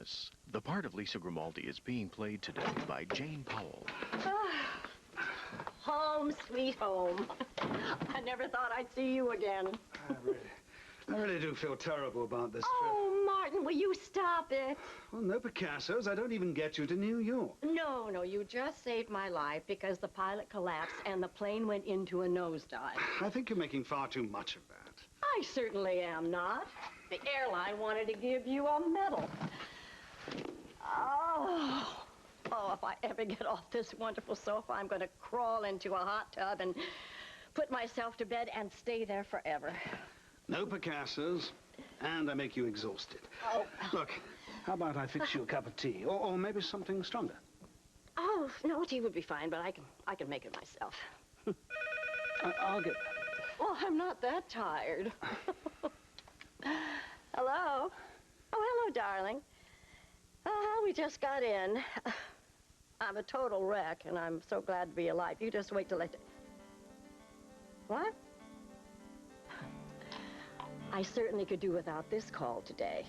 Thomas. The part of Lisa Grimaldi is being played today by Jane Powell. Home, sweet home. I never thought I'd see you again. I really do feel terrible about this trip. Oh, Martin, will you stop it? Well, no Picassos. I don't even get you to New York. No, you just saved my life because the pilot collapsed and the plane went into a nosedive. I think you're making far too much of that. I certainly am not. The airline wanted to give you a medal. Oh, if I ever get off this wonderful sofa, I'm going to crawl into a hot tub and put myself to bed and stay there forever. No Picassos, and I make you exhausted. Oh. Look, how about I fix you a cup of tea, or maybe something stronger? Oh, no, tea would be fine, but I can make it myself. I'll get... Well, I'm not that tired. Hello? Oh, hello, darling. We just got in. I'm a total wreck, and I'm so glad to be alive. You just wait till What? I certainly could do without this call today.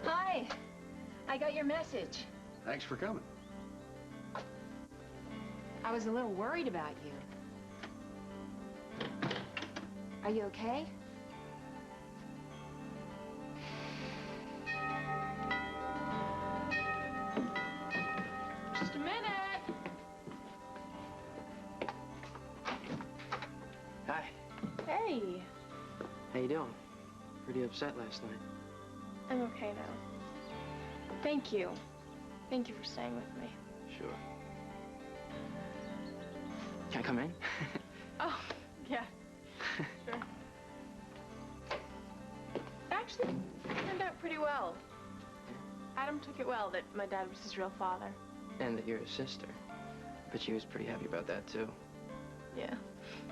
Hi. I got your message. Thanks for coming. I was a little worried about you. Are you okay? Just a minute. Hi. Hey. How you doing? Pretty upset last night. I'm okay now. Thank you. Thank you for staying with me. Sure. Can I come in? Oh, yeah. Sure. Actually, it turned out pretty well. Adam took it well that my dad was his real father. And that you're his sister. But she was pretty happy about that, too. Yeah,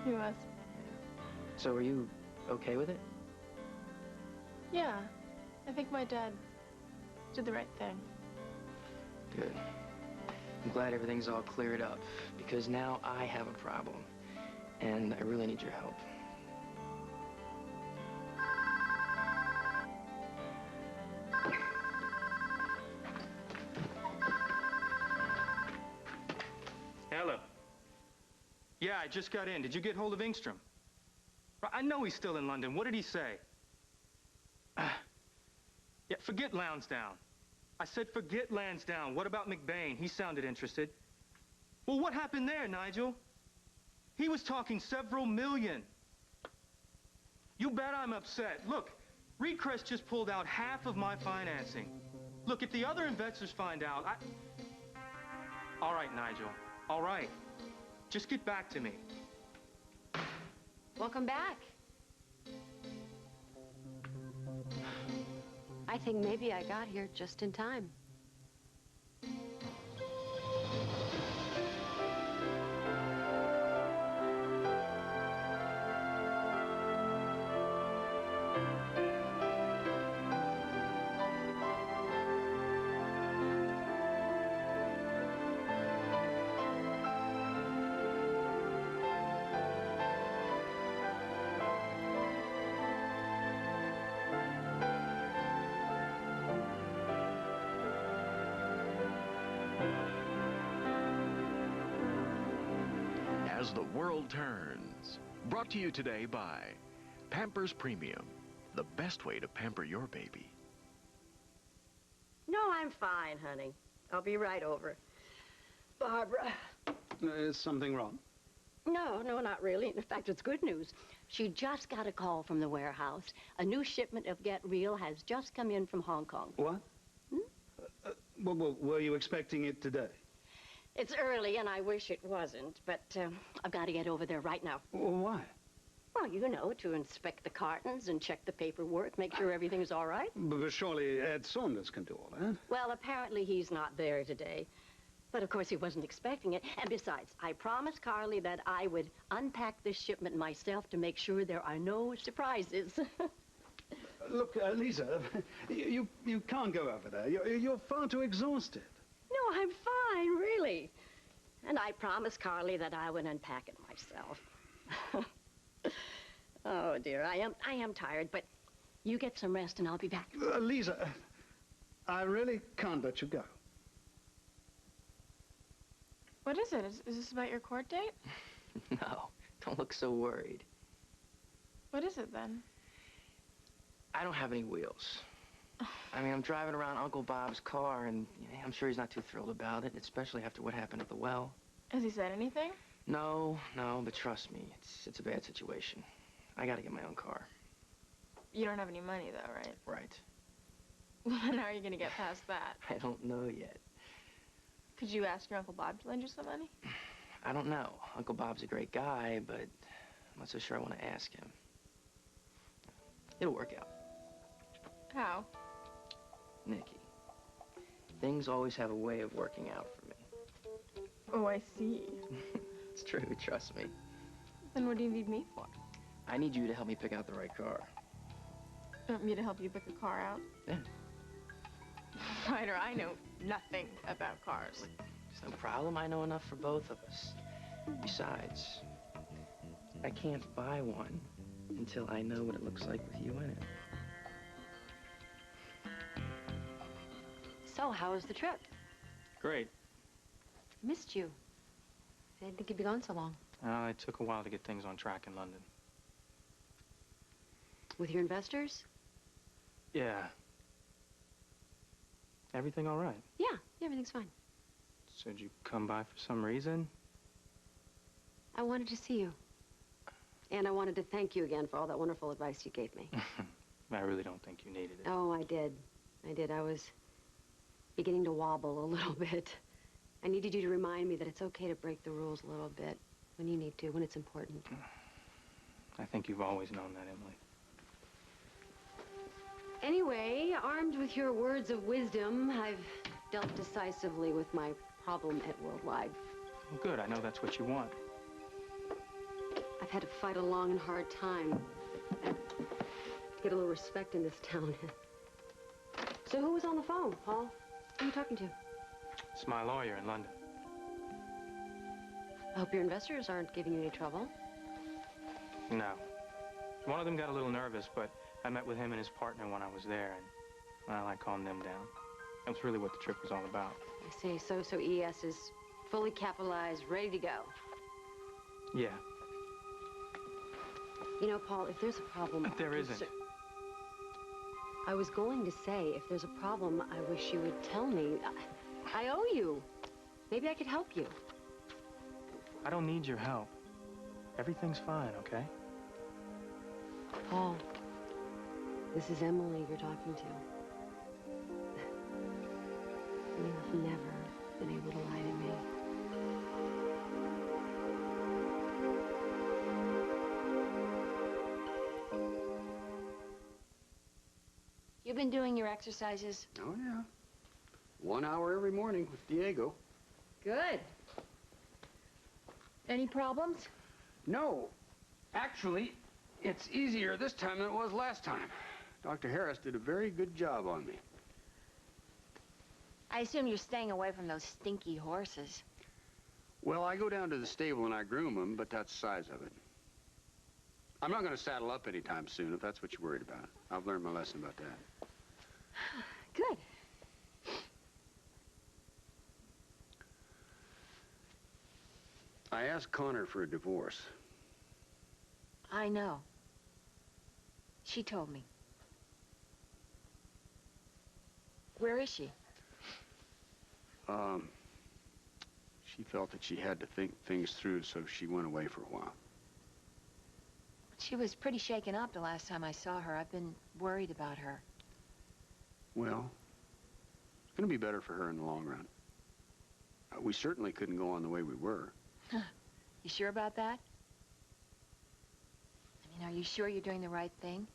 he was. So are you okay with it? Yeah, I think my dad did the right thing. Good. I'm glad everything's all cleared up, because now I have a problem, and I really need your help. Hello. Yeah, I just got in. Did you get hold of Ingstrom? I know he's still in London. What did he say? Yeah, forget Lansdowne. I said forget Lansdowne. What about McBain? He sounded interested. Well, what happened there, Nigel? He was talking several million. You bet I'm upset. Look, Reedcrest just pulled out half of my financing. Look, if the other investors find out, All right, Nigel. All right. Just get back to me. Welcome back. I think maybe I got here just in time. As the World Turns. Brought to you today by Pampers Premium, the best way to pamper your baby. No, I'm fine, honey. I'll be right over. Barbara. Is something wrong? No, not really. In fact, it's good news. She just got a call from the warehouse. A new shipment of Get Real has just come in from Hong Kong. What? Well, were you expecting it today? It's early, and I wish it wasn't, but I've got to get over there right now. Well, why? Well, you know, to inspect the cartons and check the paperwork, make sure everything's all right. But surely Ed Saunders can do all that. Well, apparently he's not there today. But of course he wasn't expecting it. And besides, I promised Carly that I would unpack this shipment myself to make sure there are no surprises. Look, Lisa, you can't go over there. You're far too exhausted. No, I'm fine, really. And I promised Carly that I would unpack it myself. Oh, dear, I am tired, but you get some rest and I'll be back. Lisa, I really can't let you go. What is it? Is this about your court date? No, don't look so worried. What is it, then? I don't have any wheels. I mean, I'm driving around Uncle Bob's car, and I'm sure he's not too thrilled about it, especially after what happened at the well. Has he said anything? No, but trust me, it's a bad situation. I gotta get my own car. You don't have any money, though, right? Right. Then how are you going to get past that? I don't know yet. Could you ask your Uncle Bob to lend you some money? I don't know. Uncle Bob's a great guy, but I'm not so sure I want to ask him. It'll work out. How? Nikki, things always have a way of working out for me. Oh, I see. It's true, trust me. Then what do you need me for? I need you to help me pick out the right car. You want me to help you pick a car out? Yeah. Ryder, I know nothing about cars. It's no problem. I know enough for both of us. Besides, I can't buy one until I know what it looks like with you in it. So, how was the trip? Great. Missed you. I didn't think you'd be gone so long. It took a while to get things on track in London. With your investors? Yeah. Everything all right? Yeah, everything's fine. Said you come by for some reason? I wanted to see you. And I wanted to thank you again for all that wonderful advice you gave me. I really don't think you needed it. Oh, I did. I was beginning to wobble a little bit. I needed you to remind me that it's okay to break the rules a little bit when you need to, when it's important. I think you've always known that, Emily. Anyway, armed with your words of wisdom, I've dealt decisively with my problem at Worldwide. Well, good. I know that's what you want. I've had to fight a long and hard time to get a little respect in this town. So who was on the phone, Paul? Who are you talking to? It's my lawyer in London. I hope your investors aren't giving you any trouble. No. One of them got a little nervous, but I met with him and his partner when I was there, and, well, I calmed them down. That's really what the trip was all about. I see. So ES is fully capitalized, ready to go. Yeah. You know, Paul, if there's a problem... There isn't. I was going to say, if there's a problem, I wish you would tell me. I owe you. Maybe I could help you. I don't need your help. Everything's fine, okay? Paul, this is Emily you're talking to. You've never been able to lie to me. You been doing your exercises? Oh, yeah. 1 hour every morning with Diego. Good. Any problems? No. Actually, it's easier this time than it was last time. Dr. Harris did a very good job on me. I assume you're staying away from those stinky horses. Well, I go down to the stable and I groom them, but that's the size of it. I'm not going to saddle up anytime soon, if that's what you're worried about. I've learned my lesson about that. Good. I asked Connor for a divorce. I know. She told me. Where is she? She felt that she had to think things through, so she went away for a while. She was pretty shaken up the last time I saw her. I've been worried about her. Well, it's going to be better for her in the long run. We certainly couldn't go on the way we were. You sure about that? I mean, are you sure you're doing the right thing?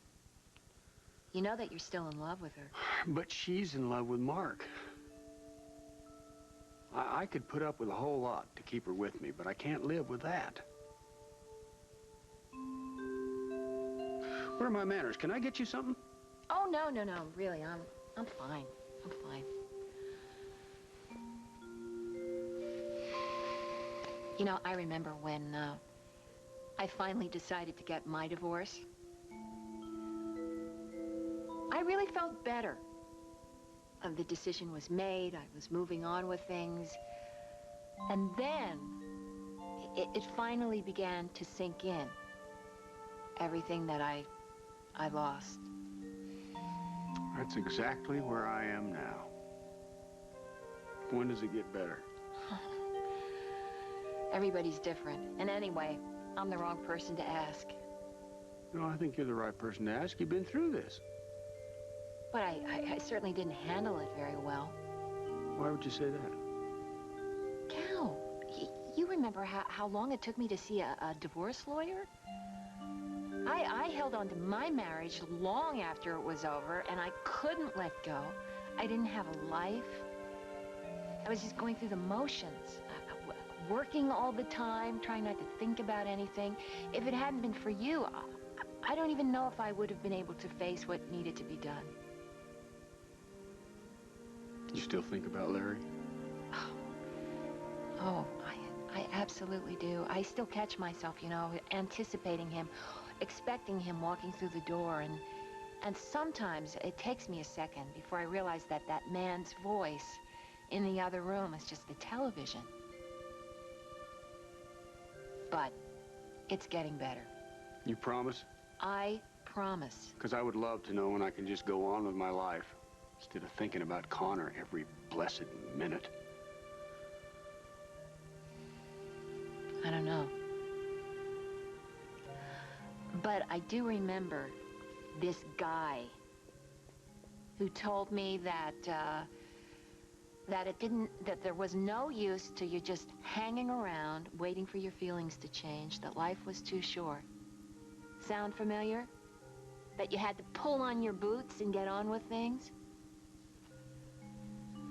You know that you're still in love with her. But she's in love with Mark. I could put up with a whole lot to keep her with me, but I can't live with that. Where are my manners? Can I get you something? Oh, no, no, no. Really, I'm fine. I'm fine. You know, I remember when I finally decided to get my divorce. I really felt better. The decision was made. I was moving on with things. And then it finally began to sink in. Everything that I lost. That's exactly where I am now. When does it get better? Everybody's different. And anyway, I'm the wrong person to ask. No, I think you're the right person to ask. You've been through this. But I certainly didn't handle it very well. Why would you say that? Cal, you remember how long it took me to see a divorce lawyer? I held on to my marriage long after it was over, and I couldn't let go. I didn't have a life. I was just going through the motions, working all the time, trying not to think about anything. If it hadn't been for you, I don't even know if I would have been able to face what needed to be done. You still think about Larry? Oh, I absolutely do. I still catch myself, you know, anticipating him, expecting him walking through the door, and sometimes it takes me a second before I realize that that man's voice in the other room is just the television. But it's getting better. You promise? I promise. Because I would love to know when I can just go on with my life instead of thinking about Connor every blessed minute. I don't know. But I do remember this guy who told me that that there was no use to you just hanging around waiting for your feelings to change, that life was too short. Sound familiar? That you had to pull on your boots and get on with things?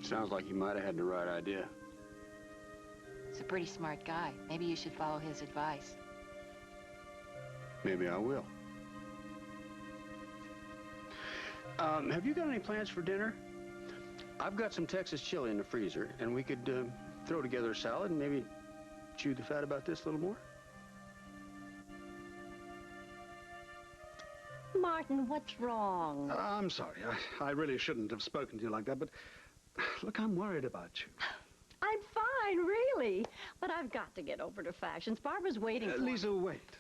Sounds like you might have had the right idea. He's a pretty smart guy. Maybe you should follow his advice. Maybe I will. Have you got any plans for dinner? I've got some Texas chili in the freezer, and we could throw together a salad and maybe chew the fat about this a little more. Martin, what's wrong? I'm sorry. I really shouldn't have spoken to you like that, but look, I'm worried about you. I'm fine, really. But I've got to get over to Fashions. Barbara's waiting for me. Lisa, wait.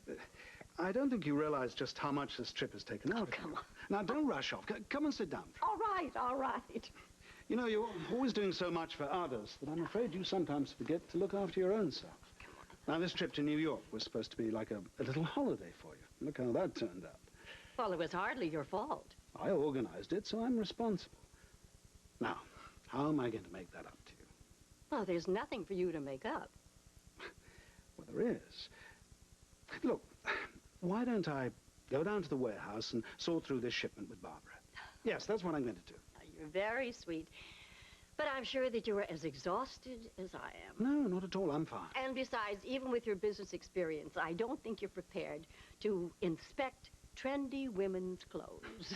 I don't think you realize just how much this trip has taken out of you. Come on. Now, don't rush off. Come and sit down. All right, all right. You know, you're always doing so much for others that I'm afraid you sometimes forget to look after your own self. Now, this trip to New York was supposed to be like a little holiday for you. Look how that turned out. Well, it was hardly your fault. I organized it, so I'm responsible. Now, how am I going to make that up to you? Well, there's nothing for you to make up. Well, there is. Look, why don't I go down to the warehouse and sort through this shipment with Barbara? Yes, that's what I'm going to do. You're very sweet. But I'm sure that you're as exhausted as I am. No, not at all. I'm fine. And besides, even with your business experience, I don't think you're prepared to inspect trendy women's clothes.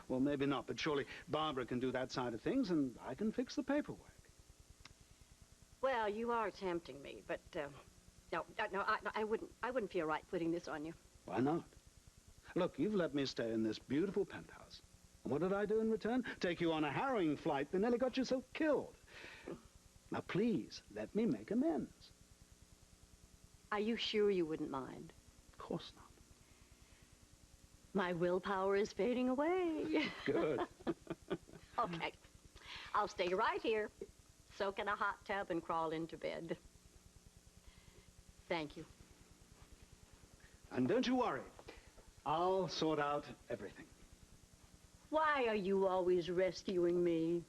Well, maybe not, but surely Barbara can do that side of things, and I can fix the paperwork. Well, you are tempting me, but no, I wouldn't feel right putting this on you. Why not? Look, you've let me stay in this beautiful penthouse. And what did I do in return? Take you on a harrowing flight that nearly got yourself killed. Now, please, let me make amends. Are you sure you wouldn't mind? Of course not. My willpower is fading away. Good. Okay. I'll stay right here, soak in a hot tub and crawl into bed. Thank you. And don't you worry. I'll sort out everything. Why are you always rescuing me?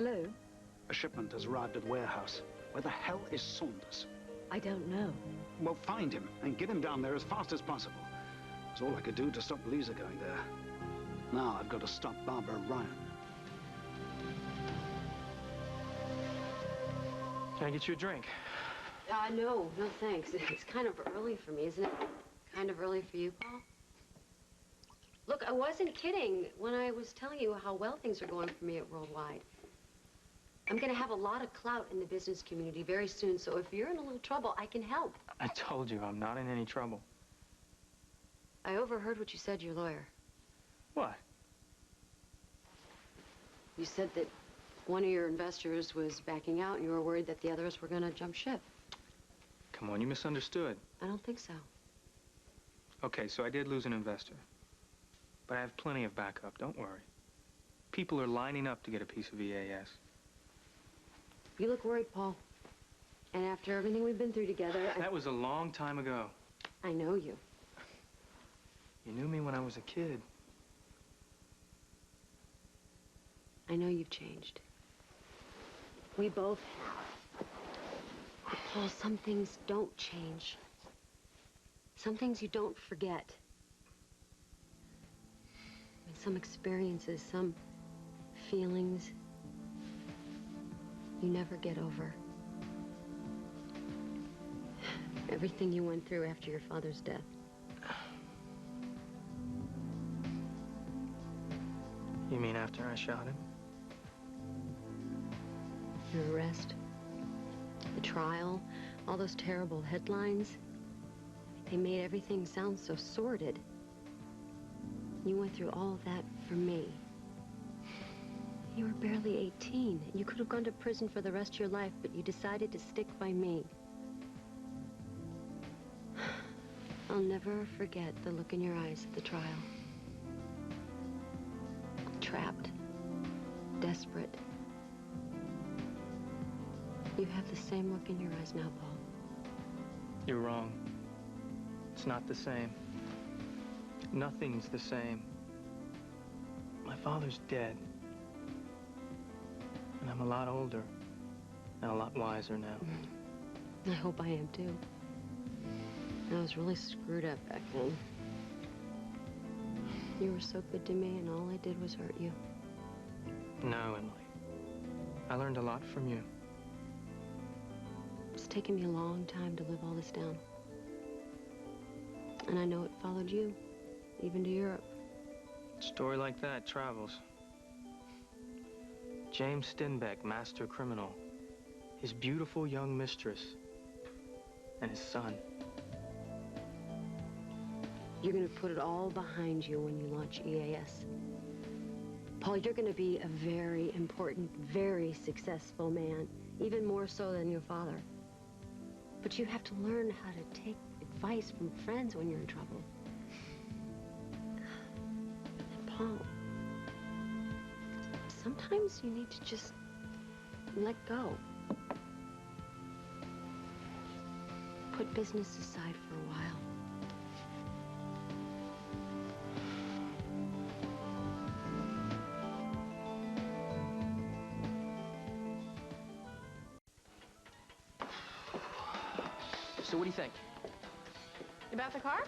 clue? A shipment has arrived at the warehouse. Where the hell is Saunders? I don't know. Well, find him and get him down there as fast as possible. It's all I could do to stop Lisa going there. Now I've got to stop Barbara Ryan. Can I get you a drink? No, thanks. It's kind of early for me, isn't it? Kind of early for you, Paul? Look, I wasn't kidding when I was telling you how well things are going for me at Worldwide. I'm going to have a lot of clout in the business community very soon, so if you're in a little trouble, I can help. I told you, I'm not in any trouble. I overheard what you said to your lawyer. What? You said that one of your investors was backing out and you were worried that the others were going to jump ship. Come on, you misunderstood. I don't think so. Okay, so I did lose an investor. But I have plenty of backup, don't worry. People are lining up to get a piece of EAS. You look worried, Paul. And after everything we've been through together... That was a long time ago. I know you. You knew me when I was a kid. I know you've changed. We both have. But Paul, some things don't change. Some things you don't forget. And some experiences, some feelings you never get over. Everything you went through after your father's death. You mean after I shot him? Your arrest, the trial, all those terrible headlines. They made everything sound so sordid. You went through all of that for me. You were barely 18. You could have gone to prison for the rest of your life, but you decided to stick by me. I'll never forget the look in your eyes at the trial. Trapped, desperate. You have the same look in your eyes now, Paul. You're wrong. It's not the same. Nothing's the same. My father's dead. And I'm a lot older and a lot wiser now. I hope I am, too. I was really screwed up back then. You were so good to me, and all I did was hurt you. No, Emily. I learned a lot from you. It's taken me a long time to live all this down. And I know it followed you, even to Europe. A story like that travels. James Steinbeck, master criminal. His beautiful young mistress. And his son. You're going to put it all behind you when you launch EAS. Paul, you're going to be a very important, very successful man, even more so than your father. But you have to learn how to take advice from friends when you're in trouble. And Paul, sometimes you need to just let go. Put business aside for a while. So what do you think? About the car?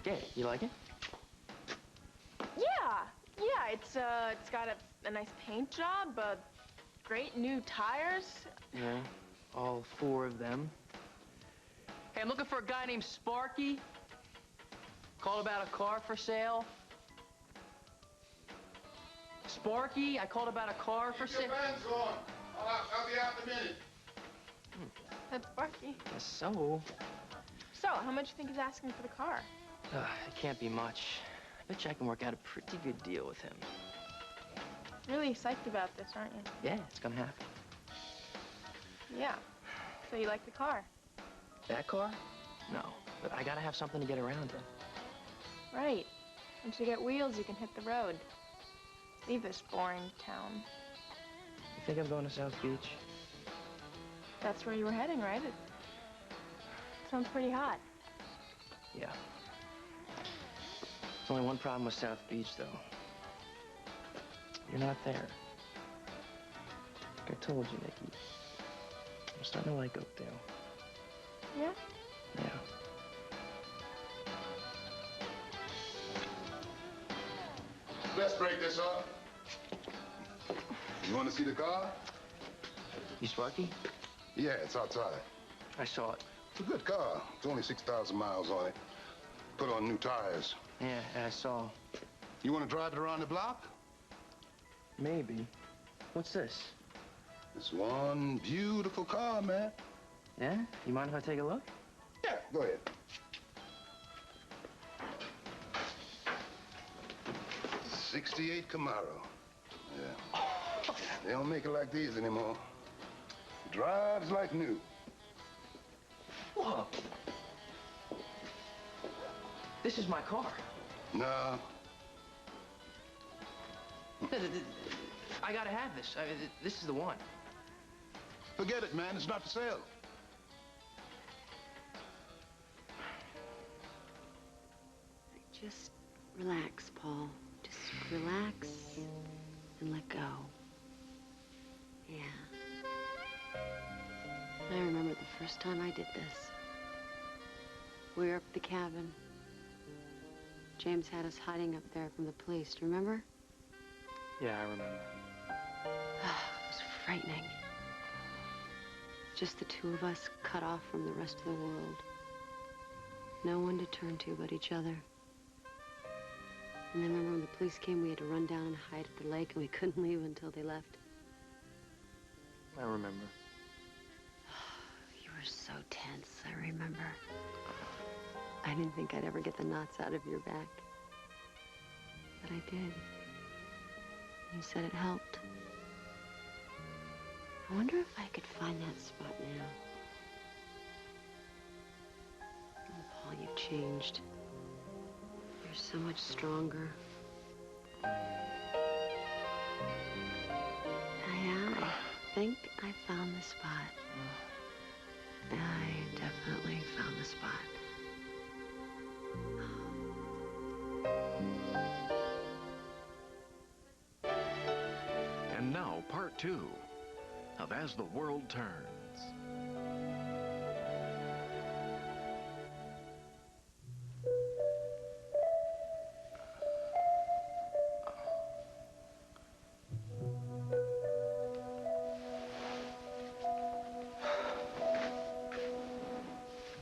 Yeah, you like it? Yeah, it's got a nice paint job, great new tires. Yeah, all 4 of them. Hey, I'm looking for a guy named Sparky. Called about a car for sale. Sparky, I called about a car for sale. Keep your pants on. I'll be out in a minute. That's Sparky. Guess so. So, how much do you think he's asking for the car? It can't be much. I bet you I can work out a pretty good deal with him. Really psyched about this, aren't you? Yeah, it's gonna happen. Yeah. So you like the car? That car? No, but I gotta have something to get around in. Right. Once you get wheels, you can hit the road. Leave this boring town. You think I'm going to South Beach? That's where you were heading, right? It sounds pretty hot. Yeah. There's only one problem with South Beach, though. You're not there. told you, Nikki. I'm starting to like Oakdale. Yeah? Yeah. Let's break this up. You want to see the car? You Sparky? Yeah, it's outside. I saw it. It's a good car. It's only 6,000 miles on it. Put on new tires. Yeah, I saw. You want to drive it around the block? Maybe. What's this? It's one beautiful car, man. Yeah? You mind if I take a look? Yeah, go ahead. '68 Camaro. Yeah. They don't make it like these anymore. Drives like new. Whoa. This is my car. No. I gotta have this. This is the one. Forget it, man. It's not for sale. Just relax, Paul. Just relax and let go. Yeah. I remember the first time I did this. We were up at the cabin. James had us hiding up there from the police. Do you remember? Yeah, I remember. It was frightening. Just the two of us cut off from the rest of the world. No one to turn to but each other. And then remember when the police came, we had to run down and hide at the lake, and we couldn't leave until they left. I remember. You were so tense, I remember. I didn't think I'd ever get the knots out of your back. But I did. You said it helped. I wonder if I could find that spot now. Oh, Paul, you've changed. You're so much stronger. I think I found the spot. I definitely found the spot. And now, part 2 of As the World Turns.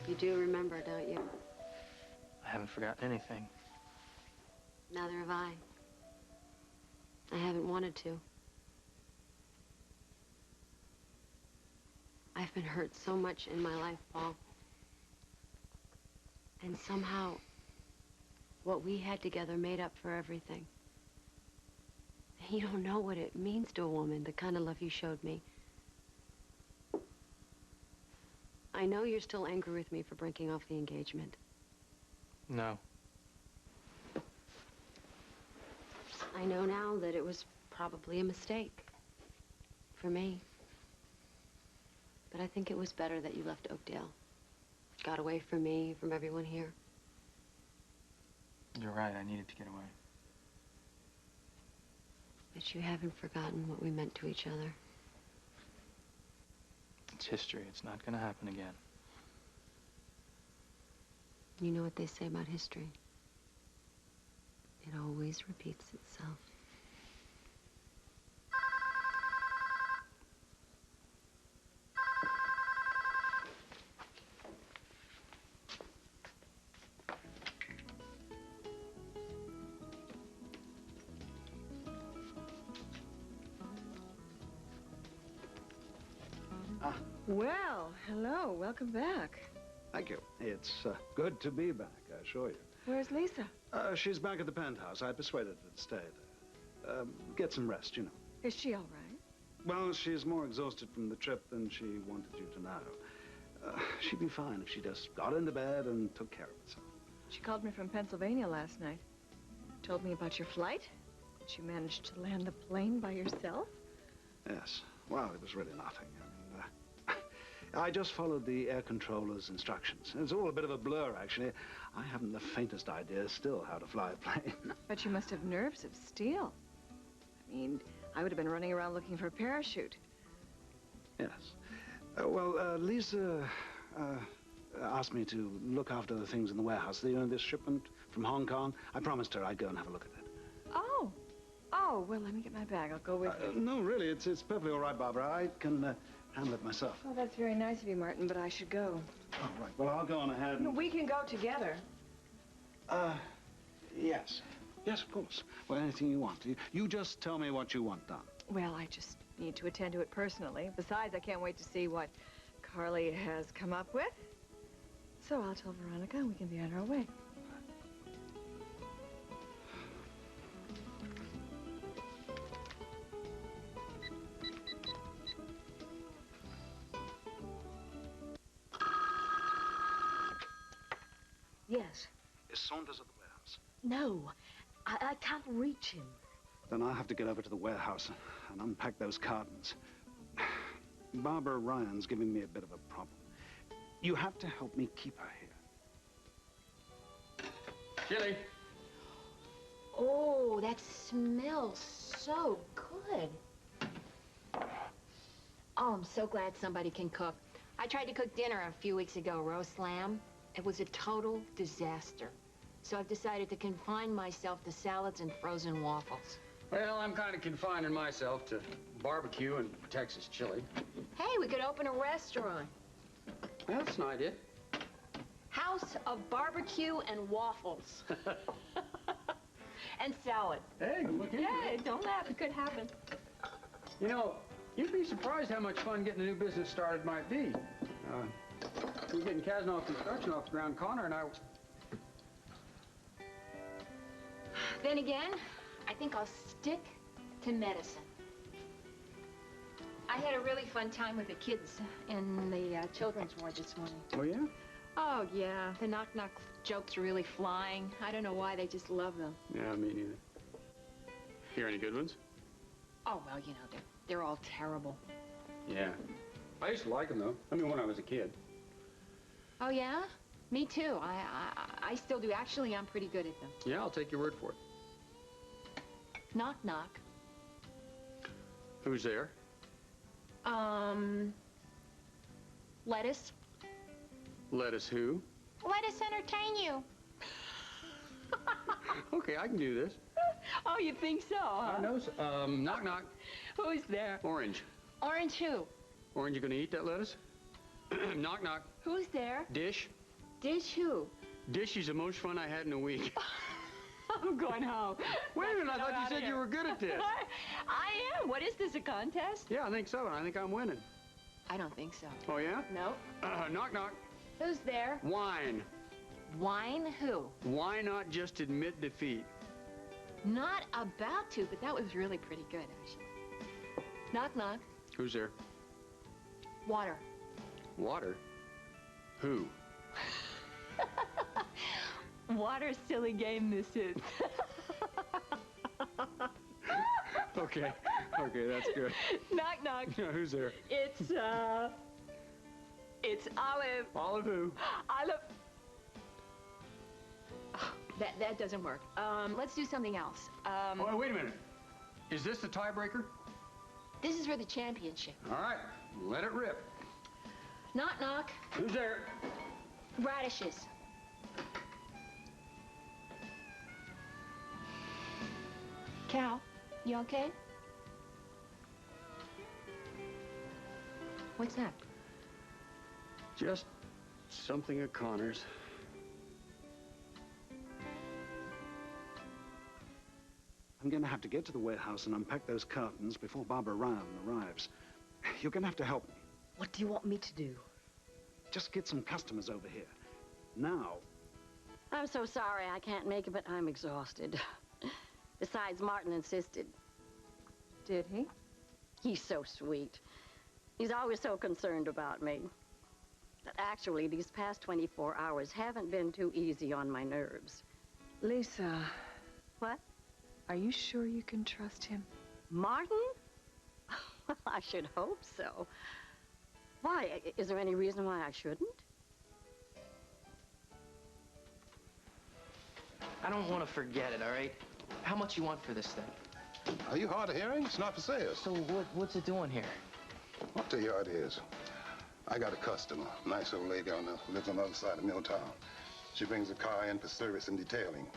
You do remember, don't you? I haven't forgotten anything. Neither have I. I haven't wanted to. I've been hurt so much in my life, Paul. And somehow, what we had together made up for everything. You don't know what it means to a woman, the kind of love you showed me. I know you're still angry with me for breaking off the engagement. No. I know now that it was probably a mistake. For me. But I think it was better that you left Oakdale. Got away from me, from everyone here. You're right, I needed to get away. But you haven't forgotten what we meant to each other. It's history. It's not gonna happen again. You know what they say about history? It always repeats itself. Well, hello. Welcome back. Thank you. It's good to be back, I assure you. Where's Lisa? She's back at the penthouse. I persuaded her to stay there. Get some rest, you know. Is she all right? Well, she's more exhausted from the trip than she wanted you to know. She'd be fine if she just got into bed and took care of herself. She called me from Pennsylvania last night. Told me about your flight. That you managed to land the plane by yourself. Yes. Well, it was really nothing. I just followed the air controller's instructions. It's all a bit of a blur, actually. I haven't the faintest idea still how to fly a plane. But you must have nerves of steel. I mean, I would have been running around looking for a parachute. Yes. Lisa asked me to look after the things in the warehouse. This shipment from Hong Kong. I promised her I'd go and have a look at it. Oh. Oh, well, let me get my bag. I'll go with you. No, really, it's perfectly all right, Barbara. I can handle it myself. Well, that's very nice of you, Martin, but I should go. Oh, right. Well, I'll go on ahead. No, we can go together. Yes. Yes, of course. Well, anything you want. You just tell me what you want done. Well, I just need to attend to it personally. Besides, I can't wait to see what Carly has come up with. So I'll tell Veronica and we can be on our way. Yes. Is Saunders at the warehouse? No, I can't reach him. Then I'll have to get over to the warehouse and unpack those cartons. Barbara Ryan's giving me a bit of a problem. You have to help me keep her here. Chili. Oh, that smells so good. Oh, I'm so glad somebody can cook. I tried to cook dinner a few weeks ago, roast lamb. It was a total disaster. So I've decided to confine myself to salads and frozen waffles. Well, I'm kind of confining myself to barbecue and Texas chili. Hey, we could open a restaurant. Well, that's an idea. House of Barbecue and Waffles. And salad. Hey, look into Hey, don't laugh. It could happen. You know, you'd be surprised how much fun getting a new business started might be. We're getting Casnoff Construction off the ground. Connor and I... Then again, I think I'll stick to medicine. I had a really fun time with the kids in the children's ward this morning. Oh, yeah? Oh, yeah. The knock-knock jokes are really flying. I don't know why, they just love them. Yeah, me neither. Hear any good ones? Oh, well, you know, they're all terrible. Yeah. I used to like them, though. I mean, when I was a kid. Oh, yeah? Me too. I still do. Actually, I'm pretty good at them. Yeah, I'll take your word for it. Knock, knock. Who's there? Lettuce. Lettuce who? Let us entertain you. Okay, I can do this. Oh, you think so, huh? I know. Knock, knock. Who's there? Orange. Orange who? Orange, you gonna eat that lettuce? Knock, knock. Who's there? Dish. Dish who? Dish is the most fun I had in a week. I'm going home. Wait a minute, I thought you said you were good at this. I am. What is this, a contest? Yeah, I think so, and I think I'm winning. I don't think so. Oh, yeah? No. Knock, knock. Who's there? Wine. Wine who? Why not just admit defeat? Not about to, but that was really pretty good, actually. Knock, knock. Who's there? Water. Water? Who? Water, silly game this is. Okay, that's good. Knock, knock. Yeah, who's there? It's Olive. Olive who? Olive. Oh, that doesn't work. Let's do something else. Oh, wait a minute. Is this the tiebreaker? This is for the championship. All right, let it rip. Knock, knock. Who's there? Radishes. Cal, you okay? What's that? Just something at Connor's. I'm going to have to get to the warehouse and unpack those cartons before Barbara Ryan arrives. You're going to have to help me. What do you want me to do? Just get some customers over here. Now. I'm so sorry I can't make it, but I'm exhausted. Besides, Martin insisted. Did he? He's so sweet. He's always so concerned about me. But actually, these past 24 hours haven't been too easy on my nerves. Lisa. What? Are you sure you can trust him? Martin? Well, I should hope so. Why? Is there any reason why I shouldn't? I don't want to forget it, all right? How much you want for this thing? Are you hard of hearing? It's not for sale. So what's it doing here? I'll tell you how it is. I got a customer, nice old lady lives on the other side of Milltown. She brings the car in for service and detailing.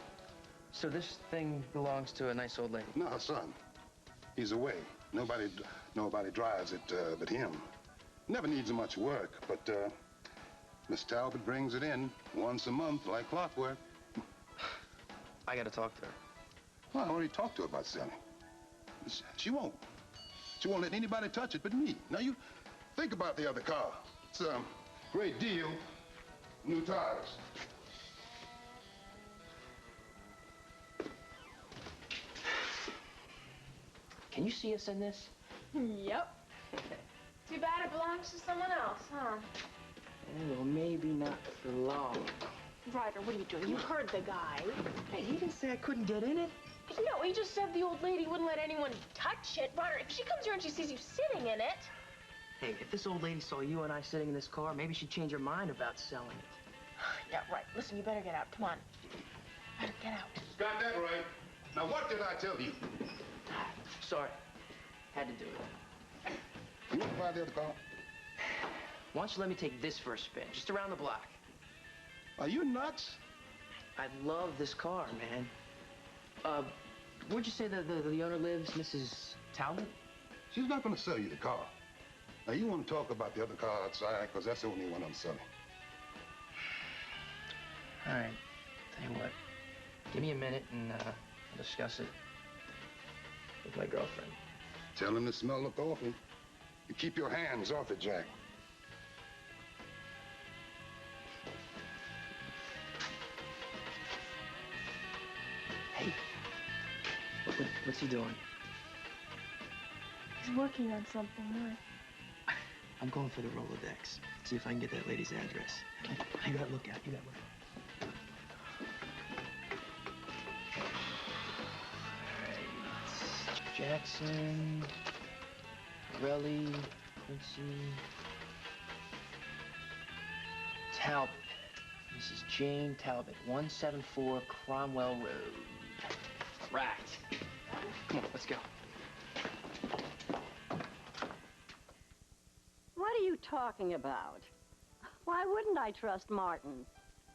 So this thing belongs to a nice old lady? No, her son. He's away. Nobody drives it but him. Never needs much work, but Miss Talbot brings it in once a month like clockwork. I gotta talk to her. Well, I already talked to her about selling. She won't. She won't let anybody touch it but me. Now, you think about the other car. It's a great deal. New tires. Can you see us in this? Yep. Too bad it belongs to someone else, huh? Well, maybe not for long. Ryder, what are you doing? You heard the guy. Hey, he didn't say I couldn't get in it. No, he just said the old lady wouldn't let anyone touch it. Ryder, if she comes here and she sees you sitting in it... Hey, if this old lady saw you and I sitting in this car, maybe she'd change her mind about selling it. Yeah, right. Listen, you better get out. Come on. Better get out. Got that right. Now, what did I tell you? Sorry. Had to do it. You want to buy the other car? Why don't you let me take this for a spin, just around the block? Are you nuts? I love this car, man. Where'd you say the owner lives, Mrs. Talbot? She's not going to sell you the car. Now, you want to talk about the other car outside, because that's the only one I'm selling. All right. Tell you what. Give me a minute and I'll discuss it with my girlfriend. Tell him to smell the coffee. You keep your hands off it, Jack. Hey. What's he doing? He's working on something, right? I'm going for the Rolodex. See if I can get that lady's address. You gotta look out. You gotta look out. All right. Jackson, Relly, Quincy, Talbot. Mrs. Jane Talbot, 174 Cromwell Road. Right. Come on, let's go. What are you talking about? Why wouldn't I trust Martin?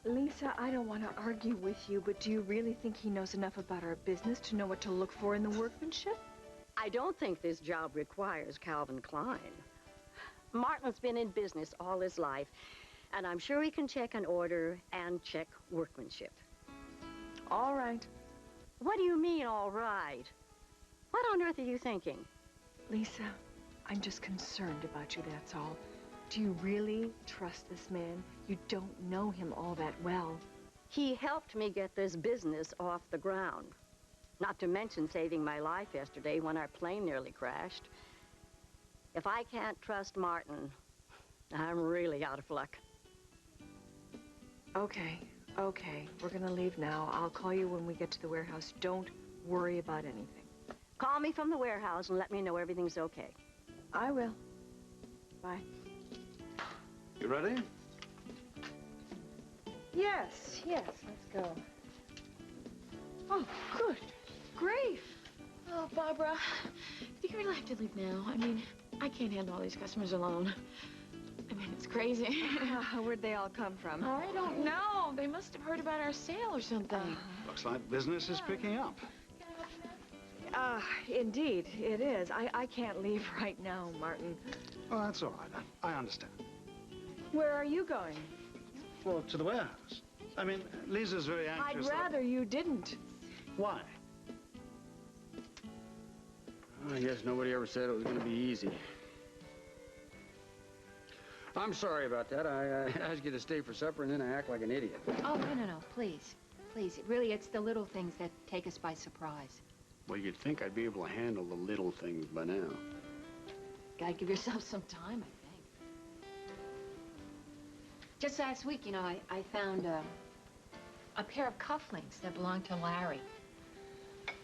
Lisa, I don't want to argue with you, but do you really think he knows enough about our business to know what to look for in the workmanship? I don't think this job requires Calvin Klein. Martin's been in business all his life, and I'm sure he can check an order and check workmanship. All right. What do you mean, all right? What on earth are you thinking? Lisa, I'm just concerned about you, that's all. Do you really trust this man? You don't know him all that well. He helped me get this business off the ground. Not to mention saving my life yesterday when our plane nearly crashed. If I can't trust Martin, I'm really out of luck. Okay. We're gonna leave now. I'll call you when we get to the warehouse. Don't worry about anything. Call me from the warehouse and let me know everything's okay. I will. Bye. You ready? Yes, let's go. Oh, good grief. Oh, Barbara, do you really have to leave now? I mean, I can't handle all these customers alone. I mean, it's crazy. Where'd they all come from? I don't know. They must have heard about our sale or something. Looks like business is picking up. Indeed, it is. I can't leave right now, Martin. Oh, that's all right. I understand. Where are you going? Well, to the warehouse. I mean, Lisa's very anxious. I'd rather you didn't. Why? I guess nobody ever said it was going to be easy. I'm sorry about that. I asked you to stay for supper, and then I act like an idiot. Oh, no, please. Please, really, it's the little things that take us by surprise. Well, you'd think I'd be able to handle the little things by now. Gotta give yourself some time, I think. Just last week, I found a pair of cufflinks that belonged to Larry.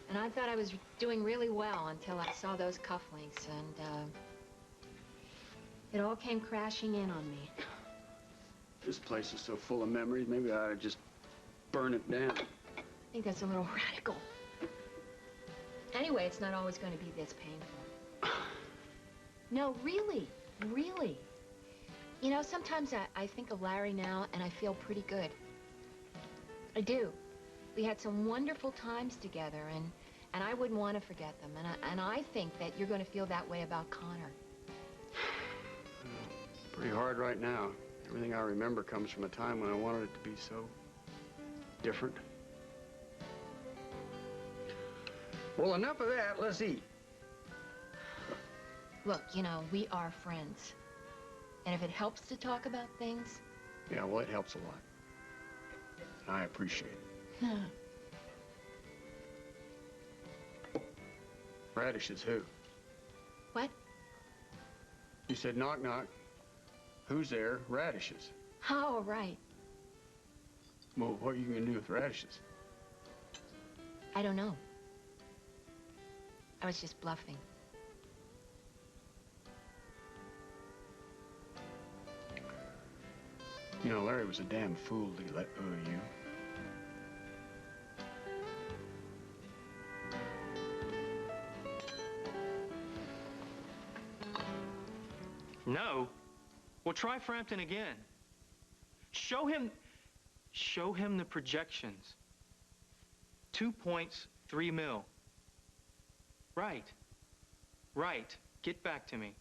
And I thought I was doing really well until I saw those cufflinks, and it all came crashing in on me. This place is so full of memories, maybe I ought to just burn it down. I think that's a little radical. Anyway, it's not always going to be this painful. No, really. Really. You know, sometimes I think of Larry now, and I feel pretty good. I do. We had some wonderful times together, and I wouldn't want to forget them. And I think that you're going to feel that way about Connor. Pretty hard right now. Everything I remember comes from a time when I wanted it to be so different. Well, enough of that. Let's eat. Look, you know, we are friends. And if it helps to talk about things... Yeah, well, it helps a lot. And I appreciate it. Radishes who? What? You said knock, knock. Who's there? Radishes. Oh, right. Well, what are you going to do with radishes? I don't know. I was just bluffing. You know, Larry was a damn fool to let go of you. No? Well, try Frampton again. Show him the projections. 2 points, 3 mil. Right. Right. Get back to me.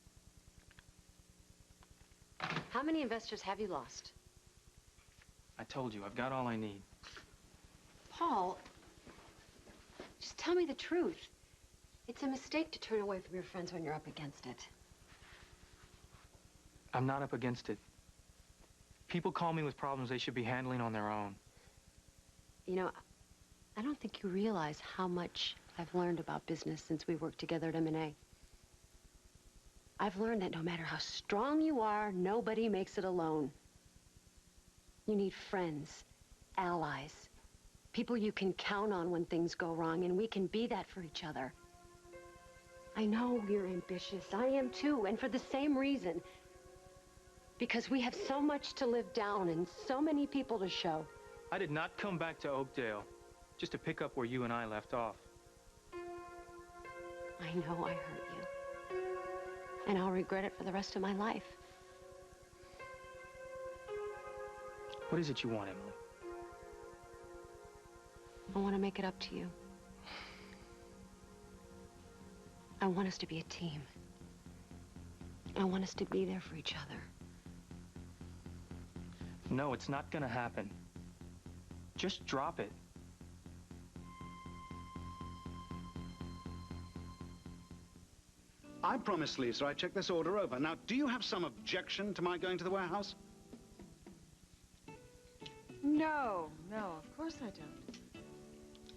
How many investors have you lost? I told you, I've got all I need. Paul, just tell me the truth. It's a mistake to turn away from your friends when you're up against it. I'm not up against it. People call me with problems they should be handling on their own. You know, I don't think you realize how much I've learned about business since we worked together at M&A. I've learned that no matter how strong you are, nobody makes it alone. You need friends, allies, people you can count on when things go wrong, and we can be that for each other. I know you're ambitious. I am too, and for the same reason. Because we have so much to live down and so many people to show. I did not come back to Oakdale just to pick up where you and I left off. I know I hurt you. And I'll regret it for the rest of my life. What is it you want, Emily? I want to make it up to you. I want us to be a team. I want us to be there for each other. No, it's not gonna happen. Just drop it. I promised Lisa I'd check this order over. Now, do you have some objection to my going to the warehouse? No, of course I don't.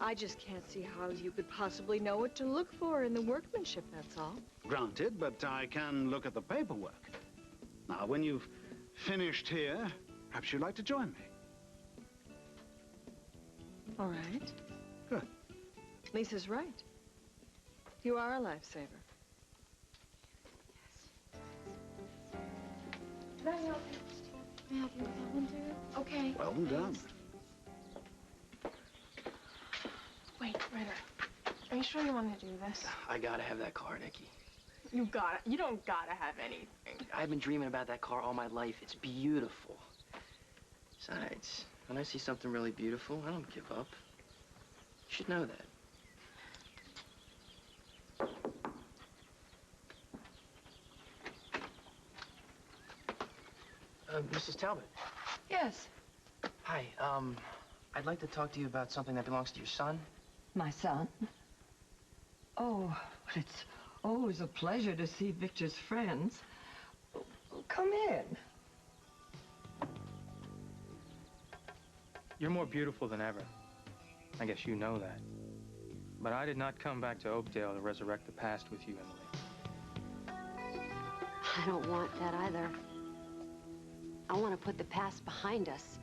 I just can't see how you could possibly know what to look for in the workmanship, that's all. Granted, but I can look at the paperwork. Now, when you've finished here, perhaps you'd like to join me. All right. Good. Lisa's right. You are a lifesaver. Yes. Can I help you? Can I help you with that one, too? Okay. Well done. Wait, Ryder. Are you sure you want to do this? I gotta have that car, Nikki. You don't gotta have anything. I've been dreaming about that car all my life. It's beautiful. Besides, when I see something really beautiful, I don't give up. You should know that. Mrs. Talbot. Yes. Hi, I'd like to talk to you about something that belongs to your son. My son? Oh, well, it's always a pleasure to see Victor's friends. Come in. You're more beautiful than ever. I guess you know that. But I did not come back to Oakdale to resurrect the past with you, Emily. I don't want that either. I want to put the past behind us.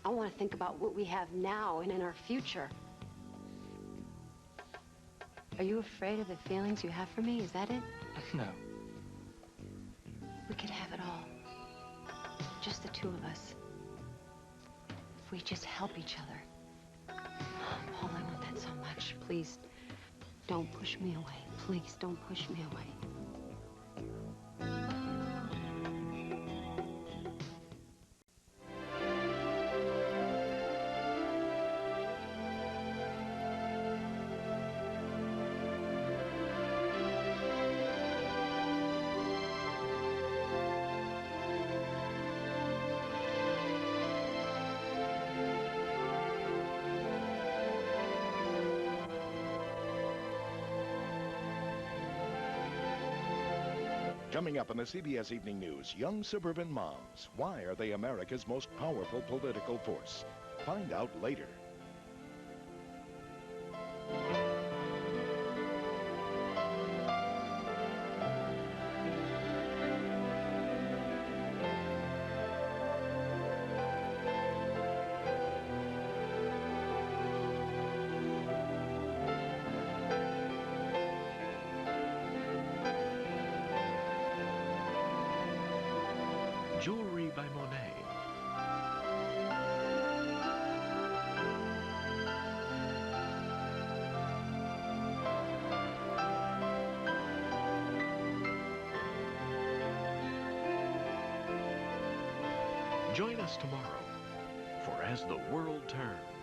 I want to think about what we have now and in our future. Are you afraid of the feelings you have for me? Is that it? No. We could have it all. Just the two of us. If we just help each other. Paul, I want that so much. Please, don't push me away. Please, don't push me away. Coming up on the CBS Evening News, young suburban moms. Why are they America's most powerful political force? Find out later. Jewelry by Monet. Join us tomorrow for As the World Turns.